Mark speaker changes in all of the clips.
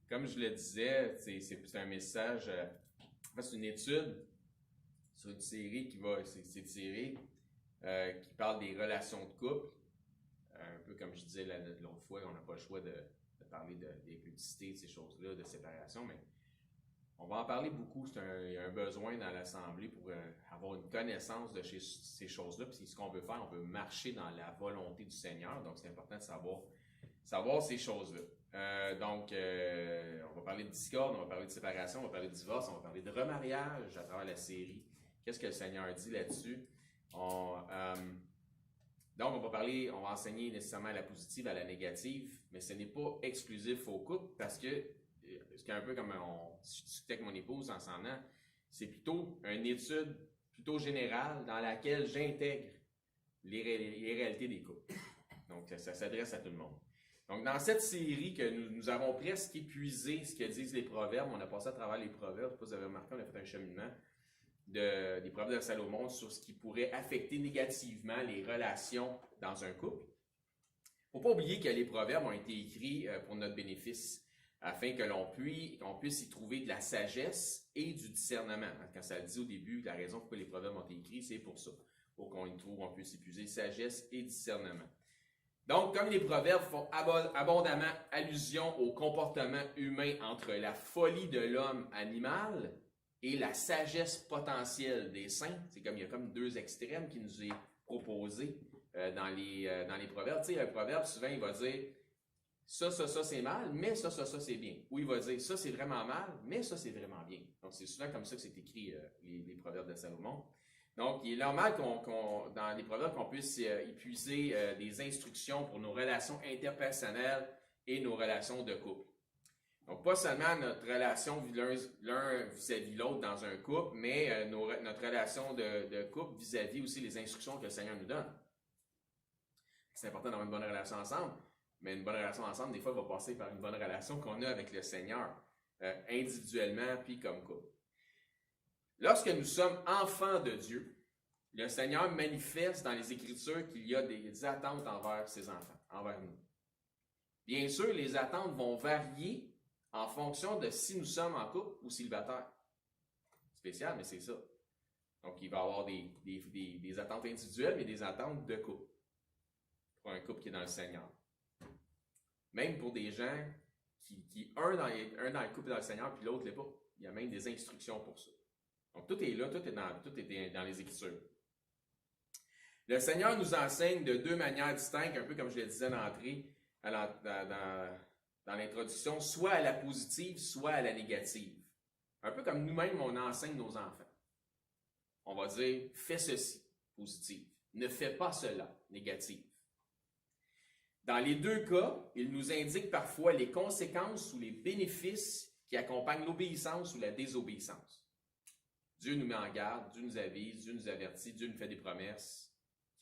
Speaker 1: comme je le disais, c'est un message, en fait, c'est une étude sur une série qui va s'étirer, qui parle des relations de couple. Un peu comme je disais l'autre fois, on n'a pas le choix de parler d'impudicité, de ces choses-là, de séparation, mais on va en parler beaucoup. Il y a un besoin dans l'Assemblée pour avoir une connaissance de ces choses-là. Puis ce qu'on veut faire, on veut marcher dans la volonté du Seigneur. Donc, c'est important de savoir ces choses-là. On va parler de discorde, on va parler de séparation, on va parler de divorce, on va parler de remariage à travers la série. Qu'est-ce que le Seigneur dit là-dessus? Donc, on va enseigner nécessairement à la positive, à la négative, mais ce n'est pas exclusif au couple parce que c'est un peu comme je discutais avec mon épouse en s'en allant, c'est plutôt une étude plutôt générale dans laquelle j'intègre les réalités des couples. Donc, ça s'adresse à tout le monde. Donc, dans cette série que nous avons presque épuisé ce que disent les proverbes, on a passé à travers les proverbes, je ne sais pas si vous avez remarqué, on a fait un cheminement des proverbes de Salomon sur ce qui pourrait affecter négativement les relations dans un couple. Il ne faut pas oublier que les proverbes ont été écrits pour notre bénéfice, afin que l'on puisse y trouver de la sagesse et du discernement. Quand ça le dit au début, la raison pourquoi les proverbes ont été écrits, c'est pour ça, pour on puisse épuiser sagesse et discernement. Donc, comme les proverbes font abondamment allusion au comportement humain entre la folie de l'homme animal et la sagesse potentielle des saints, il y a comme deux extrêmes qui nous est proposé dans les proverbes. Tu sais, un proverbe, souvent, il va dire ça, c'est mal, mais ça, c'est bien. Ou il va dire ça, c'est vraiment mal, mais ça, c'est vraiment bien. Donc, c'est souvent comme ça que c'est écrit les proverbes de Salomon. Donc, il est normal dans les proverbes, qu'on puisse y puiser des instructions pour nos relations interpersonnelles et nos relations de couple. Donc, pas seulement notre relation l'un vis-à-vis l'autre dans un couple, mais notre relation de couple vis-à-vis aussi les instructions que le Seigneur nous donne. C'est important d'avoir une bonne relation ensemble, mais une bonne relation ensemble, des fois, va passer par une bonne relation qu'on a avec le Seigneur, individuellement puis comme couple. Lorsque nous sommes enfants de Dieu, le Seigneur manifeste dans les Écritures qu'il y a des attentes envers ses enfants, envers nous. Bien sûr, les attentes vont varier en fonction de si nous sommes en couple ou célibataires. Spécial, mais c'est ça. Donc, il va y avoir des attentes individuelles, mais des attentes de couple. Pour un couple qui est dans le Seigneur. Même pour des gens un dans le couple est dans le Seigneur, puis l'autre ne l'est pas. Il y a même des instructions pour ça. Donc, tout est là, tout est dans les Écritures. Le Seigneur nous enseigne de deux manières distinctes, un peu comme je le disais d'entrée dans l'introduction, soit à la positive, soit à la négative. Un peu comme nous-mêmes, on enseigne nos enfants. On va dire, fais ceci, positif. Ne fais pas cela, négatif. Dans les deux cas, il nous indique parfois les conséquences ou les bénéfices qui accompagnent l'obéissance ou la désobéissance. Dieu nous met en garde, Dieu nous avise, Dieu nous avertit, Dieu nous fait des promesses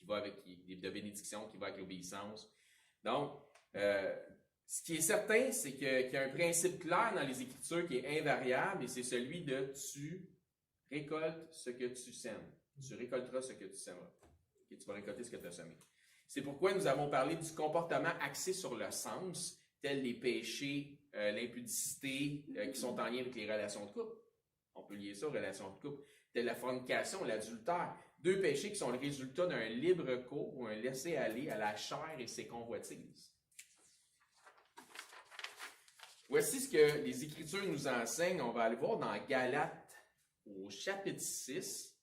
Speaker 1: de bénédiction qui va avec l'obéissance. Donc, ce qui est certain, c'est qu'il y a un principe clair dans les Écritures qui est invariable et c'est celui de tu récoltes ce que tu sèmes. Tu récolteras ce que tu sèmeras. Et tu vas récolter ce que tu as semé. C'est pourquoi nous avons parlé du comportement axé sur le sens, tels les péchés, l'impudicité, qui sont en lien avec les relations de couple. On peut lier ça aux relations de couple. Telle la fornication, l'adultère. Deux péchés qui sont le résultat d'un libre cours ou un laisser-aller à la chair et ses convoitises. Voici ce que les Écritures nous enseignent. On va aller voir dans Galates au chapitre 6.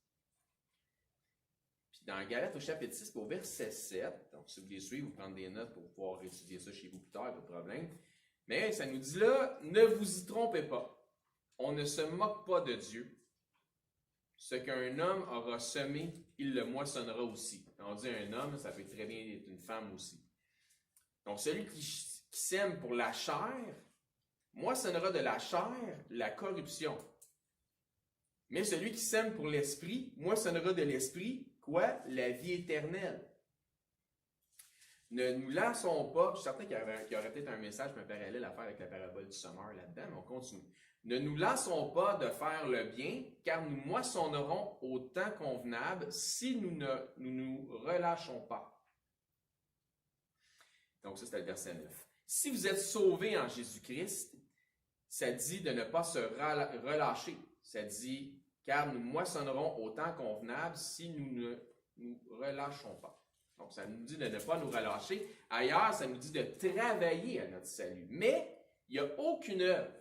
Speaker 1: Puis dans Galates au chapitre 6, au verset 7. Donc, si vous voulez suivre, vous prenez des notes pour pouvoir étudier ça chez vous plus tard, pas de problème. Mais ça nous dit là, ne vous y trompez pas. On ne se moque pas de Dieu. Ce qu'un homme aura semé, il le moissonnera aussi. Quand on dit un homme, ça peut très bien être une femme aussi. Donc, celui qui sème pour la chair, moissonnera de la chair la corruption. Mais celui qui sème pour l'esprit, moissonnera de l'esprit, quoi? La vie éternelle. Ne nous lassons pas, je suis certain qu'il y aurait peut-être un message, un parallèle à faire avec la parabole du semeur là-dedans, mais on continue. Ne nous lassons pas de faire le bien, car nous moissonnerons au temps convenable si nous ne nous relâchons pas. Donc ça, c'était le verset 9. Si vous êtes sauvés en Jésus-Christ, ça dit de ne pas se relâcher. Ça dit, car nous moissonnerons au temps convenable si nous ne nous relâchons pas. Donc, ça nous dit de ne pas nous relâcher. Ailleurs, ça nous dit de travailler à notre salut. Mais, il n'y a aucune œuvre.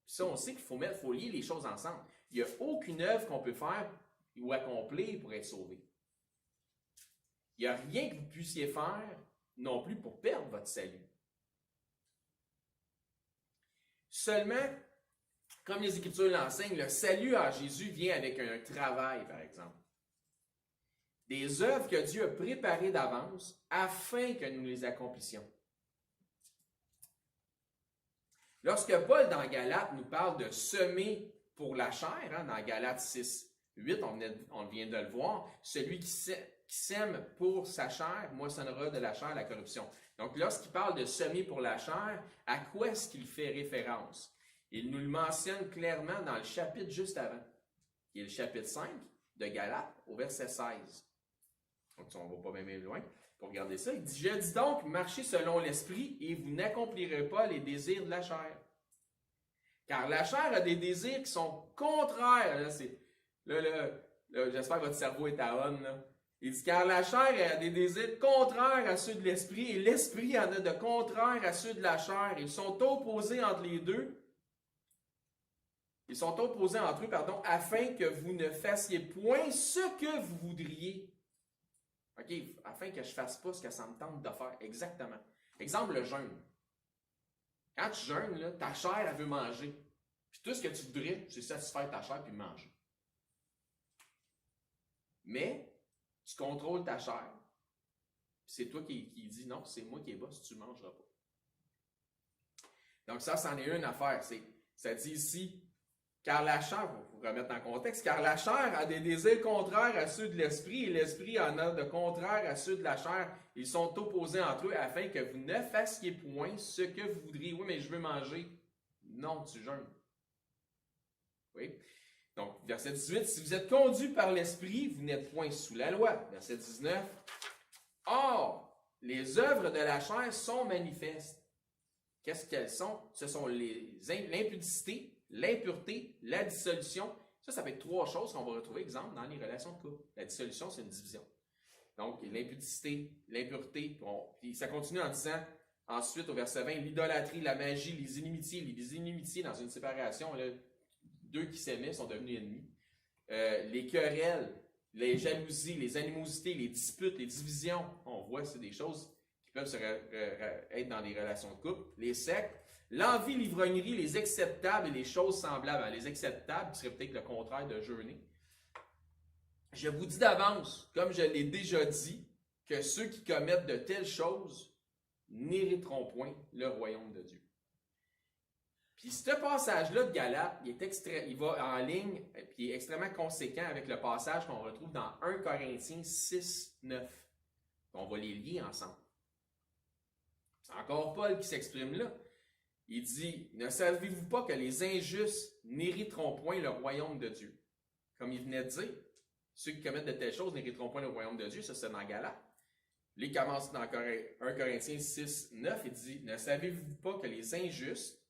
Speaker 1: Ça, on sait qu'il faut lier les choses ensemble. Il n'y a aucune œuvre qu'on peut faire ou accomplir pour être sauvé. Il n'y a rien que vous puissiez faire non plus pour perdre votre salut. Seulement, comme les Écritures l'enseignent, le salut en Jésus vient avec un travail, par exemple. Des œuvres que Dieu a préparées d'avance afin que nous les accomplissions. Lorsque Paul, dans Galates, nous parle de semer pour la chair, dans Galates 6, 8, on vient de le voir, celui qui sème pour sa chair moissonnera de la chair la corruption. Donc, lorsqu'il parle de semer pour la chair, à quoi est-ce qu'il fait référence? Il nous le mentionne clairement dans le chapitre juste avant, qui est le chapitre 5 de Galates, au verset 16. Donc, on ne va pas même loin pour regarder ça. Il dit, « Je dis donc, marchez selon l'esprit, et vous n'accomplirez pas les désirs de la chair. Car la chair a des désirs qui sont contraires. » J'espère que votre cerveau est à on. Là. Il dit, « Car la chair a des désirs contraires à ceux de l'esprit, et l'esprit en a de contraires à ceux de la chair. Ils sont opposés entre les deux. Ils sont opposés entre eux, afin que vous ne fassiez point ce que vous voudriez. » OK, afin que je ne fasse pas ce que ça me tente de faire. Exactement. Exemple, le jeûne. Quand tu jeûnes, là, ta chair, elle veut manger. Puis tout ce que tu voudrais, c'est satisfaire ta chair puis manger. Mais, tu contrôles ta chair. C'est toi qui dis non, c'est moi qui est boss, tu ne mangeras pas. Donc ça, c'en est une affaire. Ça dit ici, car la chair, pour remettre en contexte, car la chair a des désirs contraires à ceux de l'esprit, et l'esprit en a de contraires à ceux de la chair. Ils sont opposés entre eux afin que vous ne fassiez point ce que vous voudriez. Oui, mais je veux manger. Non, tu jeûnes. Oui. Donc, verset 18, si vous êtes conduits par l'esprit, vous n'êtes point sous la loi. Verset 19, or, les œuvres de la chair sont manifestes. Qu'est-ce qu'elles sont? Ce sont l'impudicité, l'impureté, la dissolution. Ça peut être trois choses qu'on va retrouver, exemple, dans les relations de couple. La dissolution, c'est une division. Donc, l'impudicité, l'impureté, puis ça continue en disant, ensuite, au verset 20, l'idolâtrie, la magie, les inimitiés dans une séparation, là, deux qui s'aimaient sont devenus ennemis. Les querelles, les jalousies, les animosités, les disputes, les divisions, on voit, c'est des choses qui peuvent être dans des relations de couple. Les sectes, l'envie, l'ivrognerie, les acceptables et les choses semblables. Les acceptables, qui serait peut-être le contraire de jeûner. Je vous dis d'avance, comme je l'ai déjà dit, que ceux qui commettent de telles choses n'hériteront point le royaume de Dieu. Puis ce passage-là de Galates, il va en ligne, puis il est extrêmement conséquent avec le passage qu'on retrouve dans 1 Corinthiens 6, 9. On va les lier ensemble. C'est encore Paul qui s'exprime là. Il dit, ne savez-vous pas que les injustes n'hériteront point le royaume de Dieu? Comme il venait de dire, ceux qui commettent de telles choses n'hériteront point le royaume de Dieu, ça c'est dans Galates. Là, il commence dans 1 Corinthiens 6, 9, il dit, ne savez-vous pas que les injustes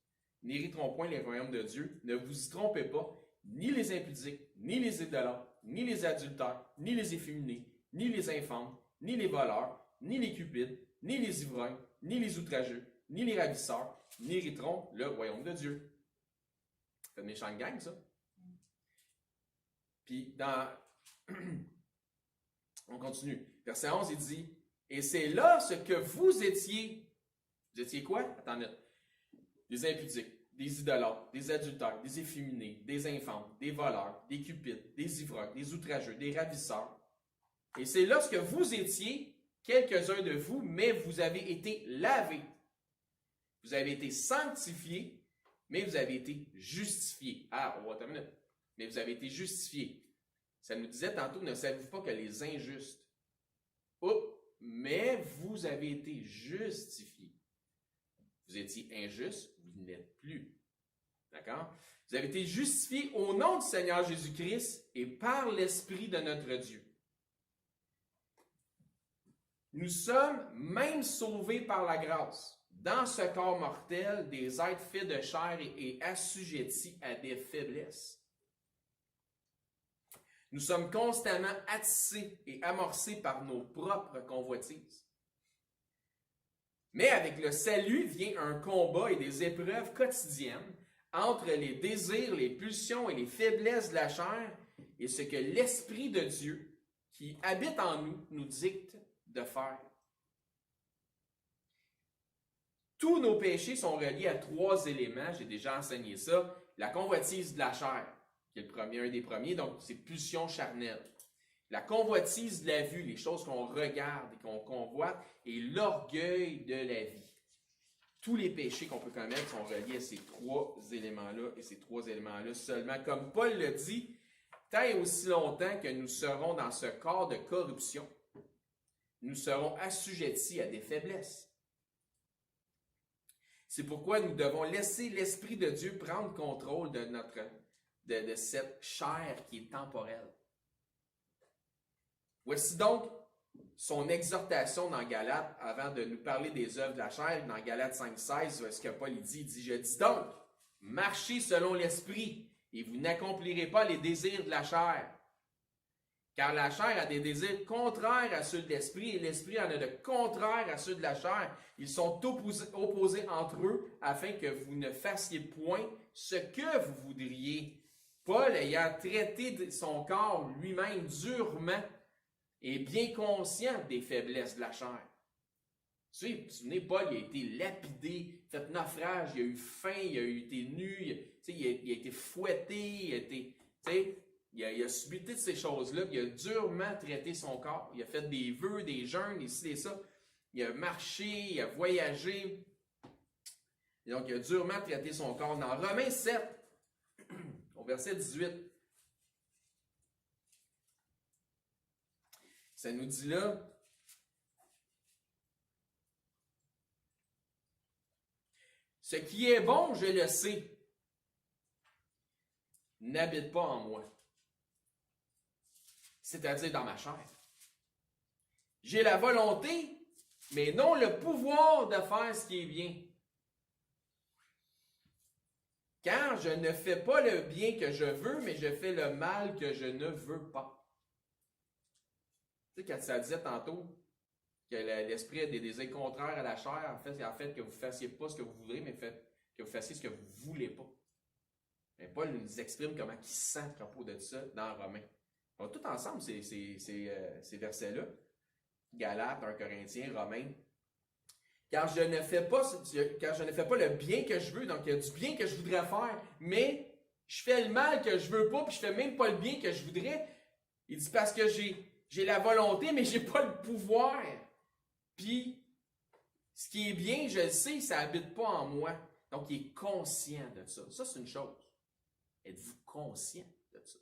Speaker 1: n'hériteront point le royaume de Dieu? Ne vous y trompez pas, ni les impudiques, ni les idolâtres, ni les adultères, ni les efféminés, ni les infâmes, ni les voleurs, ni les cupides, ni les ivrognes, ni les outrageux, ni les ravisseurs, n'hériteront le royaume de Dieu. C'est une méchante gang, ça. Puis, on continue. Verset 11, il dit, et c'est là ce que vous étiez. Vous étiez quoi? Attendez. Des impudiques, des idolâtres, des adultères, des efféminés, des infâmes, des voleurs, des cupides, des ivrognes, des outrageux, des ravisseurs. Et c'est là ce que vous étiez, quelques-uns de vous, mais vous avez été lavés. Vous avez été sanctifiés, mais vous avez été justifiés. Ah, on va terminer. Mais vous avez été justifiés. Ça nous disait tantôt, ne savez-vous pas que les injustes, mais vous avez été justifiés. Vous étiez injuste, vous ne l'êtes plus. D'accord? Vous avez été justifiés au nom du Seigneur Jésus-Christ et par l'Esprit de notre Dieu. Nous sommes même sauvés par la grâce. dans ce corps mortel, des êtres faits de chair et assujettis à des faiblesses. Nous sommes constamment attisés et amorcés par nos propres convoitises. Mais avec le salut vient un combat et des épreuves quotidiennes entre les désirs, les pulsions et les faiblesses de la chair et ce que l'Esprit de Dieu qui habite en nous nous dicte de faire. Tous nos péchés sont reliés à 3 éléments, j'ai déjà enseigné ça. La convoitise de la chair, qui est un des premiers, donc c'est pulsion charnelle. La convoitise de la vue, les choses qu'on regarde et qu'on convoite, et l'orgueil de la vie. Tous les péchés qu'on peut commettre sont reliés à ces 3 éléments-là, et ces 3 éléments-là seulement. Comme Paul le dit, tant et aussi longtemps que nous serons dans ce corps de corruption, nous serons assujettis à des faiblesses. C'est pourquoi nous devons laisser l'Esprit de Dieu prendre contrôle de cette chair qui est temporelle. Voici donc son exhortation dans Galates, avant de nous parler des œuvres de la chair, dans Galates 5,16, ce que Paul dit, je dis donc, marchez selon l'Esprit, et vous n'accomplirez pas les désirs de la chair. Car la chair a des désirs contraires à ceux de l'Esprit, et l'Esprit en a de contraires à ceux de la chair. Ils sont opposés entre eux, afin que vous ne fassiez point ce que vous voudriez. Paul, ayant traité son corps lui-même durement, est bien conscient des faiblesses de la chair. Vous vous souvenez, Paul, il a été lapidé, fait naufrage, il a eu faim, il a été nu, il a été fouetté, il a subi toutes ces choses-là, il a durement traité son corps. Il a fait des vœux, des jeûnes, ici et ça. Il a marché, il a voyagé. Et donc, il a durement traité son corps. Dans Romains 7, au verset 18, ça nous dit là, ce qui est bon, je le sais, n'habite pas en moi. C'est-à-dire dans ma chair. J'ai la volonté, mais non le pouvoir de faire ce qui est bien. Car je ne fais pas le bien que je veux, mais je fais le mal que je ne veux pas. Tu sais, quand ça disait tantôt que l'esprit a des désirs contraires à la chair, en fait que vous ne fassiez pas ce que vous voudrez, mais que vous fassiez ce que vous ne voulez pas. Mais Paul nous exprime comment il sent à propos de ça dans Romains. On va tout ensemble ces versets-là. Galates, 1 Corinthiens, Romains. Car je ne fais pas le bien que je veux, donc il y a du bien que je voudrais faire, mais je fais le mal que je veux pas, puis je fais même pas le bien que je voudrais. Il dit parce que j'ai la volonté, mais j'ai pas le pouvoir. Puis, ce qui est bien, je le sais, ça habite pas en moi. Donc, il est conscient de ça. Ça, c'est une chose. Êtes-vous conscient de ça?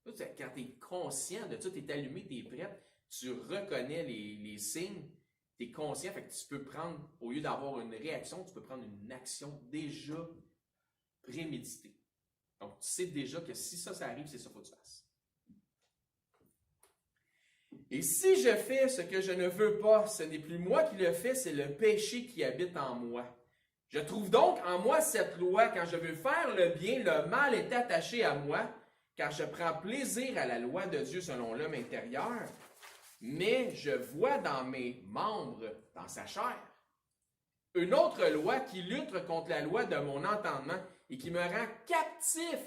Speaker 1: Quand tu es conscient de ça, tu es allumé, tu es prêt, tu reconnais les signes, tu es conscient, fait que tu peux prendre, au lieu d'avoir une réaction, tu peux prendre une action déjà préméditée. Donc, tu sais déjà que si ça arrive, c'est ça qu'il faut que tu fasses. Et si je fais ce que je ne veux pas, ce n'est plus moi qui le fais, c'est le péché qui habite en moi. Je trouve donc en moi cette loi, quand je veux faire le bien, le mal est attaché à moi, car je prends plaisir à la loi de Dieu selon l'homme intérieur, mais je vois dans mes membres, dans sa chair, une autre loi qui lutte contre la loi de mon entendement et qui me rend captif,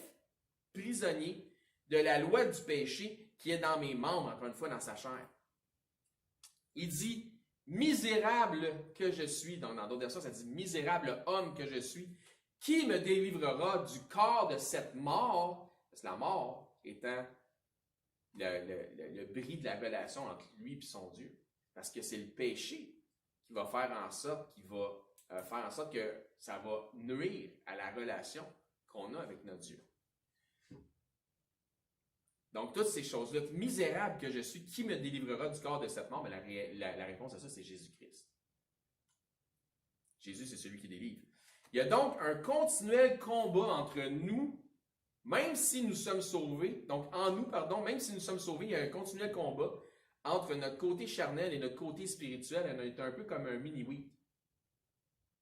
Speaker 1: prisonnier de la loi du péché qui est dans mes membres, encore une fois dans sa chair. Il dit, misérable que je suis, dans d'autres versions ça dit, misérable homme que je suis, qui me délivrera du corps de cette mort, parce que la mort étant le bris de la relation entre lui et son Dieu. Parce que c'est le péché qui va faire en sorte, que ça va nuire à la relation qu'on a avec notre Dieu. Donc, toutes ces choses-là, misérable que je suis, qui me délivrera du corps de cette mort? Mais la réponse à ça, c'est Jésus-Christ. Jésus, c'est celui qui délivre. Il y a donc un continuel combat entre nous, même si nous sommes sauvés, donc en nous, même si nous sommes sauvés, il y a un continuel combat entre notre côté charnel et notre côté spirituel. On est un peu comme un mini-wheat.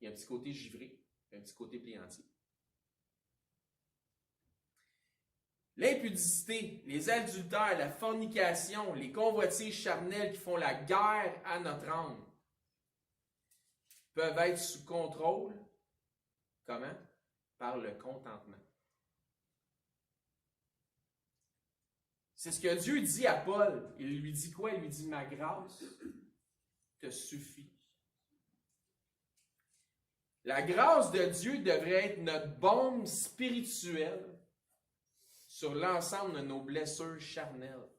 Speaker 1: il y a un petit côté givré, un petit côté pliantier. L'impudicité, les adultères, la fornication, les convoitises charnelles qui font la guerre à notre âme peuvent être sous contrôle. Comment? Par le contentement. C'est ce que Dieu dit à Paul. Il lui dit quoi? Il lui dit, ma grâce te suffit. La grâce de Dieu devrait être notre baume spirituel sur l'ensemble de nos blessures charnelles.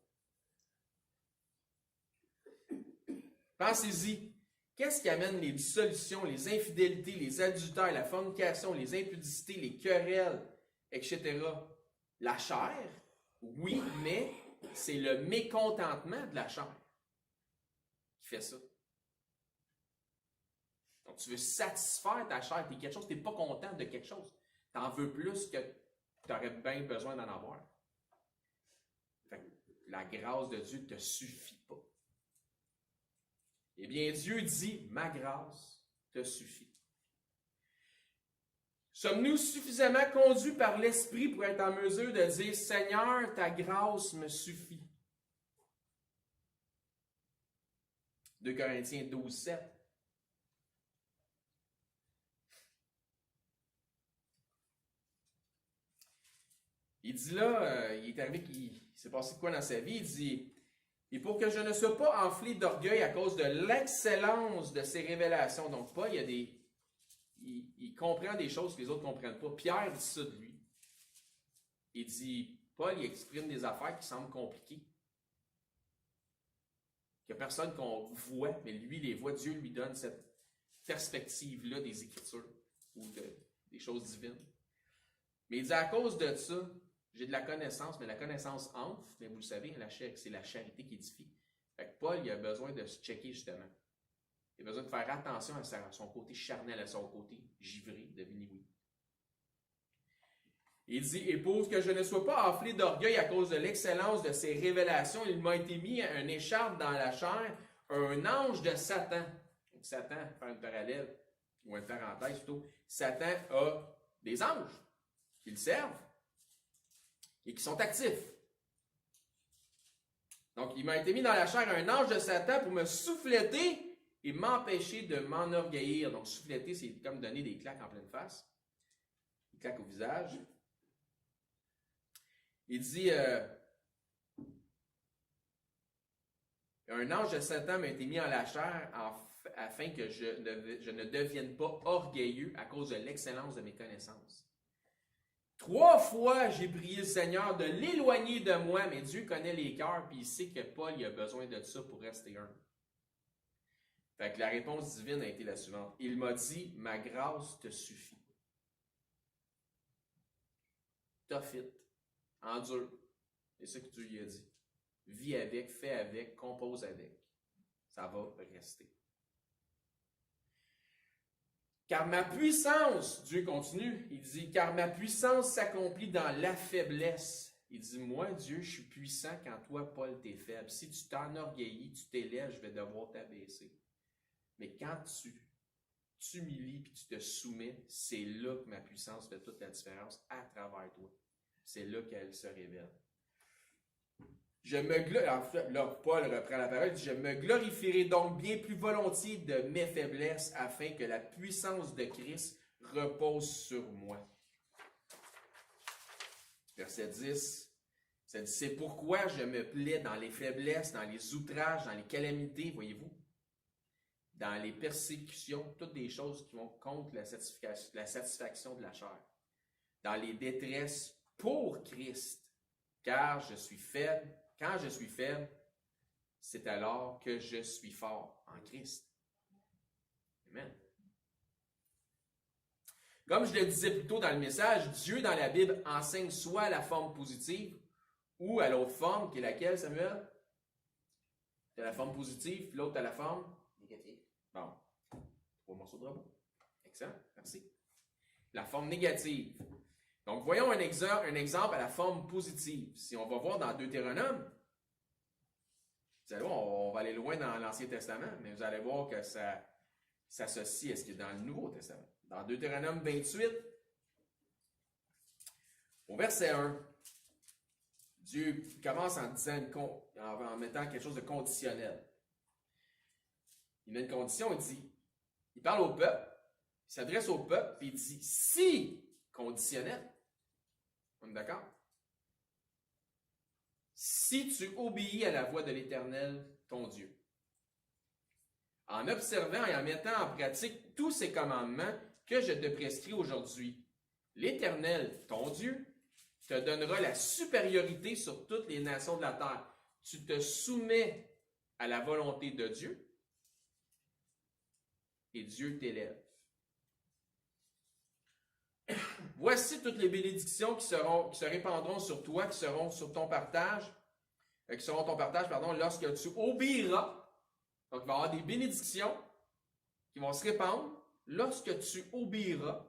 Speaker 1: Pensez-y. Qu'est-ce qui amène les dissolutions, les infidélités, les adultères, la fornication, les impudicités, les querelles, etc.? La chair? Oui, mais c'est le mécontentement de la chair qui fait ça. Donc, tu veux satisfaire ta chair, tu es quelque chose, tu n'es pas content de quelque chose. Tu en veux plus que tu aurais bien besoin d'en avoir. Fait que la grâce de Dieu ne te suffit pas. Eh bien, Dieu dit, ma grâce te suffit. Sommes-nous suffisamment conduits par l'Esprit pour être en mesure de dire, Seigneur, ta grâce me suffit? 2 Corinthiens 12, 7. Il dit là, il est arrivé qu'il s'est passé quoi dans sa vie? Il dit, et pour que je ne sois pas enflé d'orgueil à cause de l'excellence de ses révélations. Donc, Paul, il comprend des choses que les autres ne comprennent pas. Pierre dit ça de lui. Il dit, Paul, il exprime des affaires qui semblent compliquées. Il n'y a personne qu'on voit, mais lui les voit. Dieu lui donne cette perspective-là des Écritures ou des choses divines. Mais il dit, à cause de ça, j'ai de la connaissance, mais la connaissance enfle, mais vous le savez, c'est la charité qui édifie. Fait que Paul, il a besoin de se checker justement. Il a besoin de faire attention à son côté charnel, à son côté givré, devinez-oui. Il dit, et pour que je ne sois pas enflé d'orgueil à cause de l'excellence de ses révélations, il m'a été mis un écharpe dans la chair, un ange de Satan. Donc, Satan, faire une parallèle, ou une parenthèse plutôt, Satan a des anges qui le servent et qui sont actifs. Donc, il m'a été mis dans la chair un ange de Satan pour me souffleter et m'empêcher de m'enorgueillir. Donc, souffleter, c'est comme donner des claques en pleine face. Des claques au visage. Il dit, un ange de Satan m'a été mis en la chair afin que je ne devienne pas orgueilleux à cause de l'excellence de mes connaissances. 3 fois, j'ai prié le Seigneur de l'éloigner de moi, mais Dieu connaît les cœurs, puis il sait que Paul il a besoin de ça pour rester humble. Fait que la réponse divine a été la suivante. Il m'a dit, ma grâce te suffit. Tough it. Endure. C'est ça que Dieu lui a dit. Vis avec, fais avec, compose avec. Ça va rester. Car ma puissance, Dieu continue, il dit, car ma puissance s'accomplit dans la faiblesse. Il dit, moi, Dieu, je suis puissant quand toi, Paul, t'es faible. Si tu t'enorgueillis, tu t'élèves, je vais devoir t'abaisser. Mais quand tu t'humilies et tu te soumets, c'est là que ma puissance fait toute la différence à travers toi. C'est là qu'elle se révèle. Là, Paul reprend la parole, il dit, je me glorifierai donc bien plus volontiers de mes faiblesses afin que la puissance de Christ repose sur moi. Verset 10, ça dit, c'est pourquoi je me plais dans les faiblesses, dans les outrages, dans les calamités, voyez-vous, dans les persécutions, toutes des choses qui vont contre la satisfaction de la chair, dans les détresses pour Christ, car je suis faible. Quand je suis faible, c'est alors que je suis fort en Christ. Amen. Comme je le disais plus tôt dans le message, Dieu dans la Bible enseigne soit la forme positive ou à l'autre forme, qui est laquelle, Samuel? Tu as la forme positive, puis l'autre, tu as la forme négative. Bon. 3 morceaux de robot. Excellent. Merci. La forme négative. Donc, voyons un exemple à la forme positive. Si on va voir dans Deutéronome, vous allez voir, on va aller loin dans l'Ancien Testament, mais vous allez voir que ça s'associe à ce qui est dans le Nouveau Testament. Dans Deutéronome 28, au verset 1, Dieu commence en disant en mettant quelque chose de conditionnel. Il met une condition, il parle au peuple, il s'adresse au peuple, puis il dit si conditionnel. On est d'accord? Si tu obéis à la voix de l'Éternel, ton Dieu, en observant et en mettant en pratique tous ces commandements que je te prescris aujourd'hui, l'Éternel, ton Dieu, te donnera la supériorité sur toutes les nations de la terre. Tu te soumets à la volonté de Dieu et Dieu t'élève. Voici toutes les bénédictions qui se répandront sur toi, qui seront ton partage, lorsque tu obéiras. Donc, il va y avoir des bénédictions qui vont se répandre lorsque tu obéiras.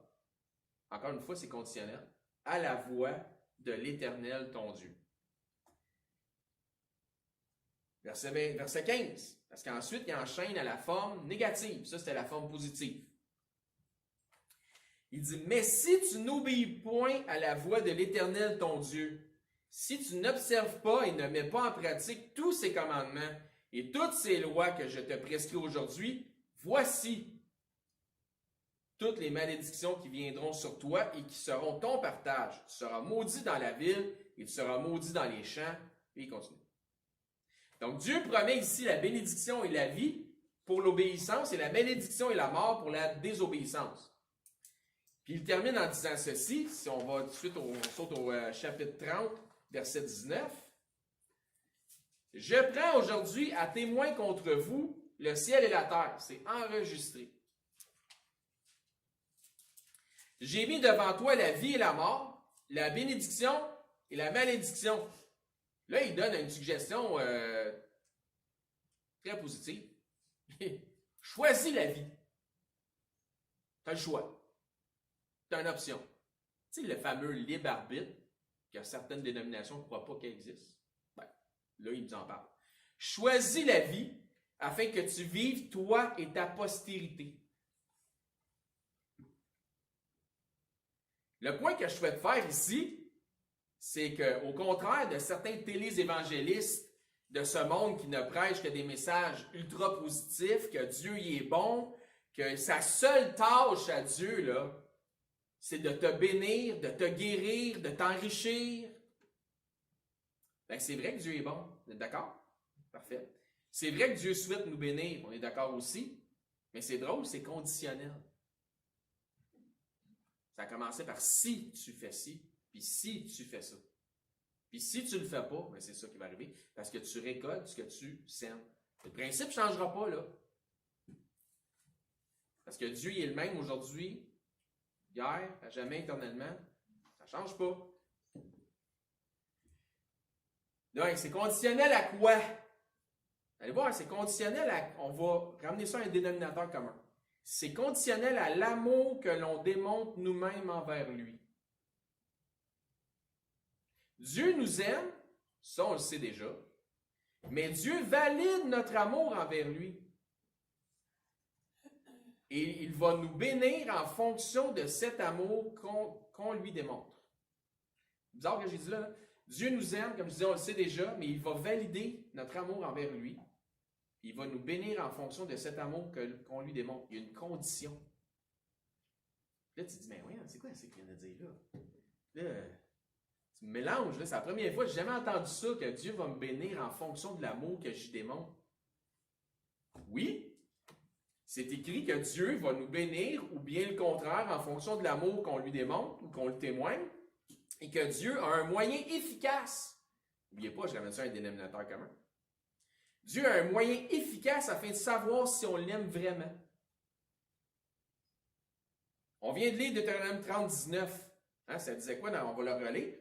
Speaker 1: Encore une fois, c'est conditionnel. À la voix de l'Éternel, ton Dieu. Verset 15. Parce qu'ensuite, il enchaîne à la forme négative. Ça, c'était la forme positive. Il dit, mais si tu n'obéis point à la voix de l'Éternel, ton Dieu, si tu n'observes pas et ne mets pas en pratique tous ces commandements et toutes ces lois que je te prescris aujourd'hui, voici toutes les malédictions qui viendront sur toi et qui seront ton partage. Tu seras maudit dans la ville et tu seras maudit dans les champs. Et il continue. Donc Dieu promet ici la bénédiction et la vie pour l'obéissance et la malédiction et la mort pour la désobéissance. Puis il termine en disant ceci, si on va tout de suite, on saute au chapitre 30, verset 19. « Je prends aujourd'hui à témoin contre vous le ciel et la terre. » C'est enregistré. « J'ai mis devant toi la vie et la mort, la bénédiction et la malédiction. » Là, il donne une suggestion très positive. Choisis la vie. Tu as le choix. Tu as une option. Tu sais, le fameux libre arbitre, que certaines dénominations ne croient pas qu'il existe. Ben, là, il nous en parle. Choisis la vie afin que tu vives, toi et ta postérité. Le point que je souhaite faire ici, c'est qu'au contraire de certains téléévangélistes de ce monde qui ne prêchent que des messages ultra positifs, que Dieu y est bon, que sa seule tâche à Dieu, là, c'est de te bénir, de te guérir, de t'enrichir. Ben, c'est vrai que Dieu est bon. Vous êtes d'accord? Parfait. C'est vrai que Dieu souhaite nous bénir. On est d'accord aussi. Mais c'est drôle, c'est conditionnel. Ça a commencé par si tu fais ci, puis si tu fais ça. Puis si tu ne le fais pas, ben c'est ça qui va arriver. Parce que tu récoltes ce que tu sèmes. Le principe ne changera pas, là. Parce que Dieu il est le même aujourd'hui, hier, à jamais, éternellement. Ça ne change pas. Donc, c'est conditionnel à quoi? Allez voir, c'est conditionnel à... On va ramener ça à un dénominateur commun. C'est conditionnel à l'amour que l'on démontre nous-mêmes envers lui. Dieu nous aime, ça on le sait déjà, mais Dieu valide notre amour envers lui. Et il va nous bénir en fonction de cet amour qu'on lui démontre. C'est bizarre que j'ai dit là. Dieu nous aime, comme je disais, on le sait déjà, mais il va valider notre amour envers lui. Il va nous bénir en fonction de cet amour qu'on lui démontre. Il y a une condition. Là, tu te dis, mais oui, c'est quoi ce qu'il vient de dire là? Là, tu me mélanges, là, c'est la première fois que j'ai jamais entendu ça, que Dieu va me bénir en fonction de l'amour que j'y démontre. Oui, c'est écrit que Dieu va nous bénir, ou bien le contraire, en fonction de l'amour qu'on lui démontre ou qu'on le témoigne, et que Dieu a un moyen efficace. N'oubliez pas, je ramène ça à un dénominateur commun. Dieu a un moyen efficace afin de savoir si on l'aime vraiment. On vient de lire Deutéronome 30, 19. Hein, ça disait quoi? On va le relire.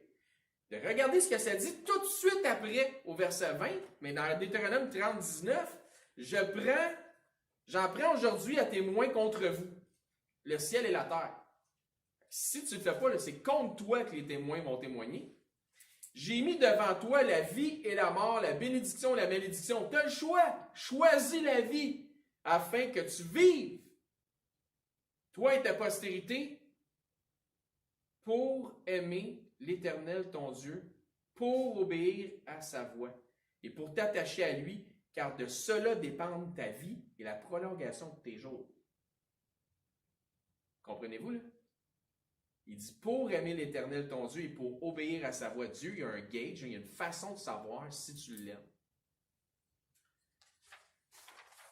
Speaker 1: De regarder ce que ça dit tout de suite après, au verset 20. Mais dans Deutéronome 30, 19, j'en prends aujourd'hui à témoin contre vous, le ciel et la terre. Si tu ne le fais pas, c'est contre toi que les témoins vont témoigner. J'ai mis devant toi la vie et la mort, la bénédiction et la malédiction. Tu as le choix. Choisis la vie afin que tu vives toi et ta postérité, pour aimer l'Éternel ton Dieu, pour obéir à sa voix et pour t'attacher à lui, car de cela dépendent ta vie et la prolongation de tes jours. Comprenez-vous, là? Il dit pour aimer l'Éternel ton Dieu et pour obéir à sa voix. Dieu, il y a un gauge, il y a une façon de savoir si tu l'aimes.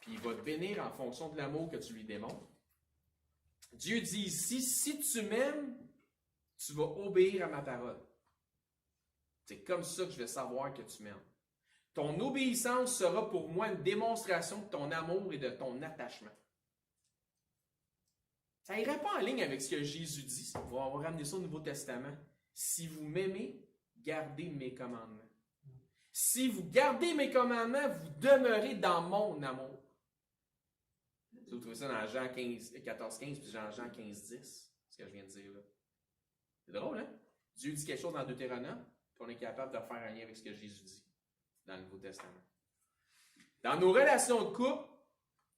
Speaker 1: Puis il va te bénir en fonction de l'amour que tu lui démontres. Dieu dit ici, si tu m'aimes, tu vas obéir à ma parole. C'est comme ça que je vais savoir que tu m'aimes. Ton obéissance sera pour moi une démonstration de ton amour et de ton attachement. Ça n'irait pas en ligne avec ce que Jésus dit. On va ramener ça au Nouveau Testament. Si vous m'aimez, gardez mes commandements. Si vous gardez mes commandements, vous demeurez dans mon amour. Vous trouvez ça dans Jean 14, 15 puis Jean 15, 10. Ce que je viens de dire là. C'est drôle, hein? Dieu dit quelque chose dans Deutéronome, puis on est capable de faire un lien avec ce que Jésus dit dans le Nouveau Testament. Dans nos relations de couple,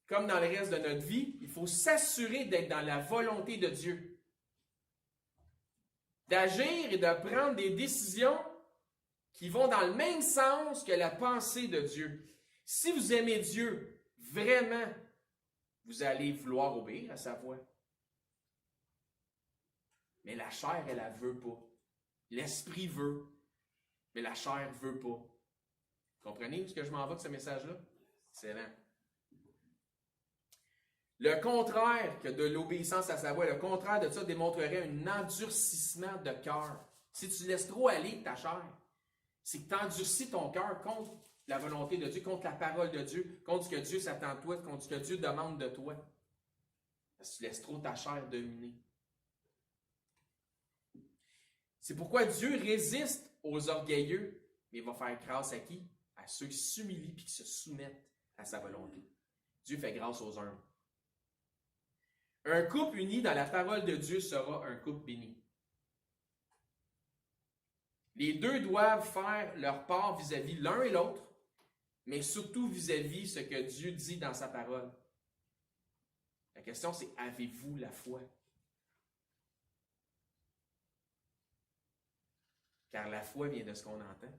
Speaker 1: comme dans le reste de notre vie, il faut s'assurer d'être dans la volonté de Dieu. D'agir et de prendre des décisions qui vont dans le même sens que la pensée de Dieu. Si vous aimez Dieu, vraiment, vous allez vouloir obéir à sa voix. Mais la chair, elle ne veut pas. L'esprit veut, mais la chair ne veut pas. Comprenez où ce que je m'en vais avec ce message-là? Excellent. Le contraire que de l'obéissance à sa voix, le contraire de ça démontrerait un endurcissement de cœur. Si tu laisses trop aller ta chair, c'est que tu endurcis ton cœur contre la volonté de Dieu, contre la parole de Dieu, contre ce que Dieu s'attend de toi, contre ce que Dieu demande de toi. Parce que tu laisses trop ta chair dominer. C'est pourquoi Dieu résiste aux orgueilleux, mais il va faire grâce à qui? À ceux qui s'humilient et qui se soumettent à sa volonté. Dieu fait grâce aux humbles. Un couple uni dans la parole de Dieu sera un couple béni. Les deux doivent faire leur part vis-à-vis l'un et l'autre, mais surtout vis-à-vis ce que Dieu dit dans sa parole. La question, c'est avez-vous la foi? Car la foi vient de ce qu'on entend.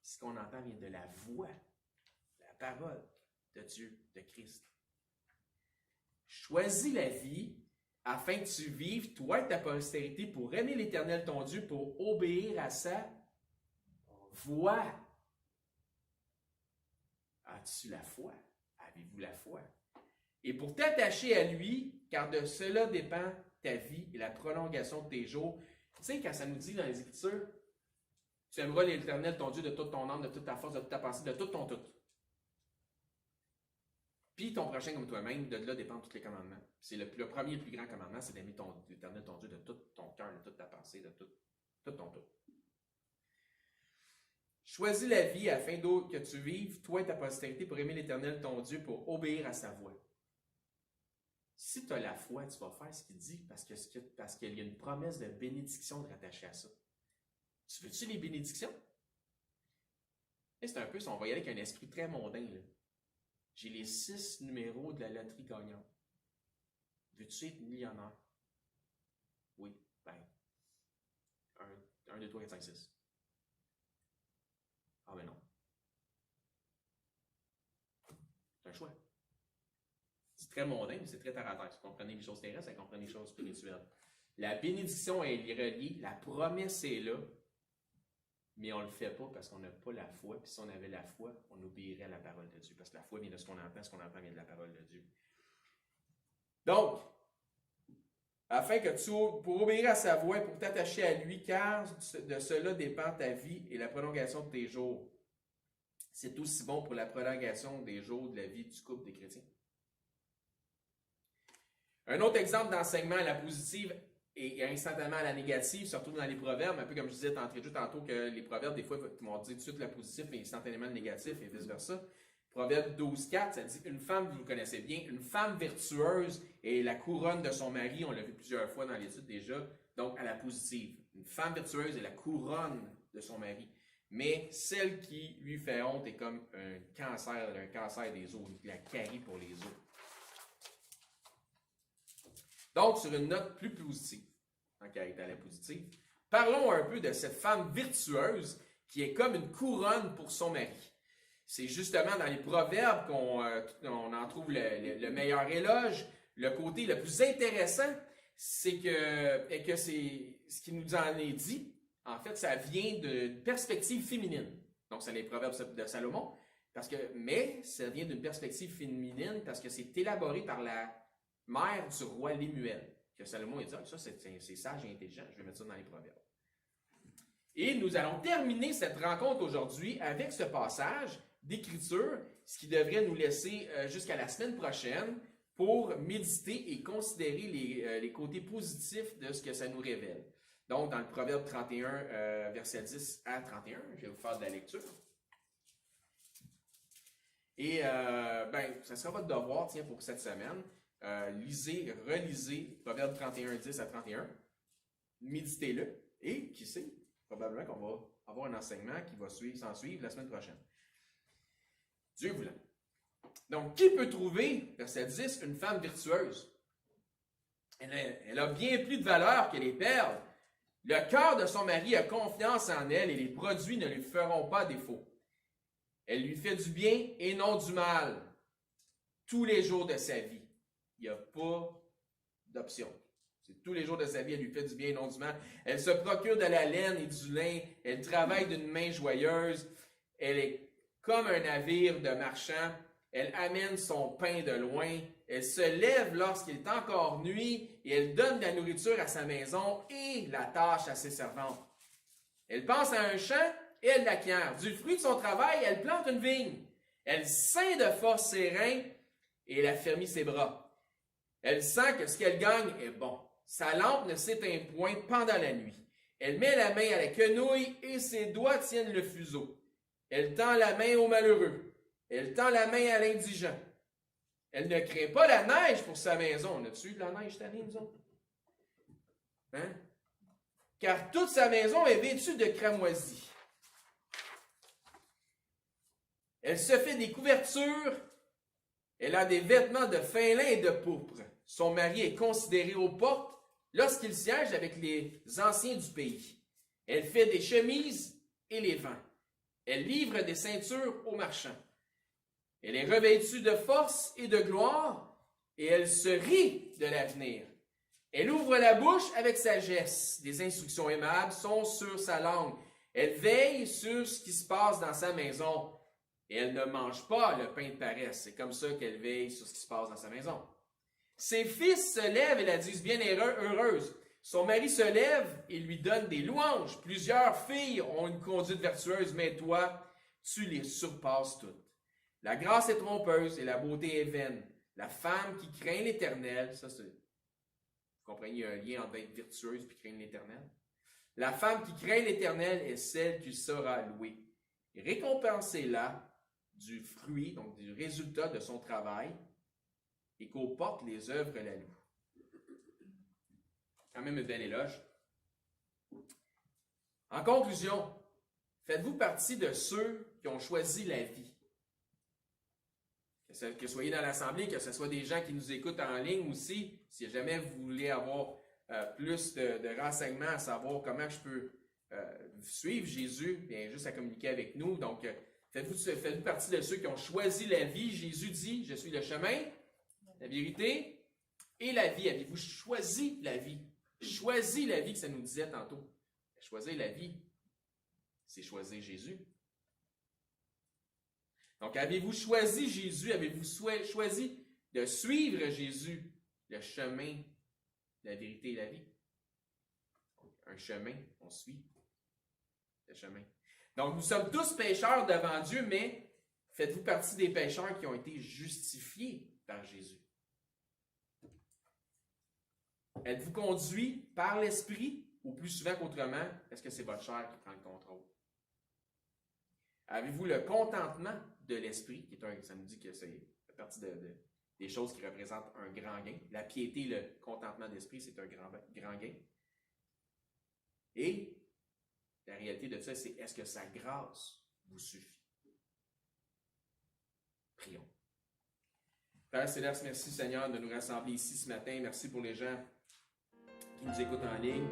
Speaker 1: Ce qu'on entend vient de la voix, la parole de Dieu, de Christ. Choisis la vie afin que tu vives, toi et ta postérité, pour aimer l'Éternel ton Dieu, pour obéir à sa voix. As-tu la foi? Avez-vous la foi? Et pour t'attacher à lui, car de cela dépend ta vie et la prolongation de tes jours. Tu sais, quand ça nous dit dans les Écritures, tu aimeras l'Éternel ton Dieu de toute ton âme, de toute ta force, de toute ta pensée, de tout ton tout. Puis ton prochain comme toi-même, de là dépendent tous les commandements. C'est le premier et le plus grand commandement, c'est d'aimer l'Éternel ton Dieu de tout ton cœur, de toute ta pensée, de tout ton tout. Choisis la vie afin que tu vives, toi et ta postérité, pour aimer l'Éternel ton Dieu, pour obéir à sa voix. Si tu as la foi, tu vas faire ce qu'il dit parce qu'il y a une promesse de bénédiction de rattacher à ça. Tu veux-tu les bénédictions? Et c'est un peu, on va y aller avec un esprit très mondain. Là. J'ai les 6 numéros de la loterie gagnante. Veux-tu être millionnaire? Oui, ben. 1, 2, 3, 4, 5, 6. Ah ben non. C'est un choix. C'est très mondain, mais c'est très terre à terre. Si vous comprenez les choses terrestres, vous comprenez les choses spirituelles. La bénédiction est reliée, la promesse est là, mais on ne le fait pas parce qu'on n'a pas la foi. Puis si on avait la foi, on obéirait à la parole de Dieu. Parce que la foi vient de ce qu'on entend vient de la parole de Dieu. Donc, afin que pour obéir à sa voix, pour t'attacher à lui, car de cela dépend ta vie et la prolongation de tes jours. C'est aussi bon pour la prolongation des jours de la vie du couple des chrétiens. Un autre exemple d'enseignement à la positive et instantanément à la négative, surtout dans les proverbes, un peu comme je disais tantôt que les proverbes, des fois, vont dire tout de suite le positif et instantanément le négatif et vice-versa. Proverbe 12,4, ça dit une femme, vous le connaissez bien, une femme vertueuse est la couronne de son mari, on l'a vu plusieurs fois dans l'étude déjà, donc à la positive. Une femme vertueuse est la couronne de son mari. Mais celle qui lui fait honte est comme un cancer des os, la carie pour les os. Donc, sur une note plus positive, tant qu'elle est à la positive, parlons un peu de cette femme virtueuse qui est comme une couronne pour son mari. C'est justement dans les proverbes qu'on en trouve le meilleur éloge. Le côté le plus intéressant, c'est que c'est ce qui nous en est dit. En fait, ça vient d'une perspective féminine. Donc, c'est les proverbes de Salomon. Mais ça vient d'une perspective féminine parce que c'est élaboré par la mère du roi Lémuel. Que Salomon a dit, ça c'est sage et intelligent, je vais mettre ça dans les proverbes. Et nous allons terminer cette rencontre aujourd'hui avec ce passage d'écriture, ce qui devrait nous laisser jusqu'à la semaine prochaine pour méditer et considérer les côtés positifs de ce que ça nous révèle. Donc, dans le Proverbe 31, versets 10 à 31, je vais vous faire de la lecture. Et, ça sera votre devoir, pour cette semaine. Lisez, relisez Proverbe 31, 10 à 31. Méditez-le. Et, qui sait, probablement qu'on va avoir un enseignement qui va s'en suivre la semaine prochaine. Dieu voulant. Donc, qui peut trouver, verset 10, une femme virtueuse? Elle a bien plus de valeur que les perles. Le cœur de son mari a confiance en elle et les produits ne lui feront pas défaut. Elle lui fait du bien et non du mal tous les jours de sa vie. Il n'y a pas d'option. C'est tous les jours de sa vie, elle lui fait du bien et non du mal. Elle se procure de la laine et du lin. Elle travaille d'une main joyeuse. Elle est comme un navire de marchand. Elle amène son pain de loin. Elle se lève lorsqu'il est encore nuit et elle donne de la nourriture à sa maison et la tâche à ses servantes. Elle pense à un champ et elle l'acquiert. Du fruit de son travail, elle plante une vigne. Elle ceint de force ses reins et elle affermit ses bras. Elle sent que ce qu'elle gagne est bon. Sa lampe ne s'éteint point pendant la nuit. Elle met la main à la quenouille et ses doigts tiennent le fuseau. Elle tend la main au malheureux. Elle tend la main à l'indigent. Elle ne craint pas la neige pour sa maison. On a-tu eu de la neige cette année, nous autres? Hein? Car toute sa maison est vêtue de cramoisis. Elle se fait des couvertures. Elle a des vêtements de fin lin et de pourpre. Son mari est considéré aux portes lorsqu'il siège avec les anciens du pays. Elle fait des chemises et les vend. Elle livre des ceintures aux marchands. Elle est revêtue de force et de gloire, et elle se rit de l'avenir. Elle ouvre la bouche avec sagesse. Des instructions aimables sont sur sa langue. Elle veille sur ce qui se passe dans sa maison. Et elle ne mange pas le pain de paresse. C'est comme ça qu'elle veille sur ce qui se passe dans sa maison. Ses fils se lèvent et la disent bien heureuse. Son mari se lève et lui donne des louanges. Plusieurs filles ont une conduite vertueuse, mais toi, tu les surpasses toutes. La grâce est trompeuse et la beauté est vaine. La femme qui craint l'Éternel, ça c'est... Vous comprenez, il y a un lien entre être virtueuse et craindre l'Éternel. La femme qui craint l'Éternel est celle qui sera louée. Récompensez-la du fruit, donc du résultat de son travail, et qu'au porte les œuvres la louent. Quand même un bel éloge. En conclusion, faites-vous partie de ceux qui ont choisi la vie? Que vous soyez dans l'Assemblée, que ce soit des gens qui nous écoutent en ligne aussi, si jamais vous voulez avoir plus de renseignements à savoir comment je peux suivre Jésus, bien juste à communiquer avec nous. Donc, faites-vous partie de ceux qui ont choisi la vie. Jésus dit, je suis le chemin, la vérité et la vie. Avez-vous choisi la vie? Choisi la vie que ça nous disait tantôt. Choisir la vie, c'est choisir Jésus. Donc, avez-vous choisi Jésus? Avez-vous choisi de suivre Jésus, le chemin, la vérité et la vie? Un chemin, on suit le chemin. Donc, nous sommes tous pécheurs devant Dieu, mais faites-vous partie des pécheurs qui ont été justifiés par Jésus? Êtes-vous conduit par l'Esprit ou plus souvent qu'autrement, est-ce que c'est votre chair qui prend le contrôle? Avez-vous le contentement de l'Esprit, qui est ça nous dit que c'est partie des choses qui représentent un grand gain. La piété, le contentement d'esprit, c'est un grand gain. Et la réalité de ça, c'est est-ce que sa grâce vous suffit? Prions. Père Céleste, merci Seigneur de nous rassembler ici ce matin. Merci pour les gens qui nous écoutent en ligne.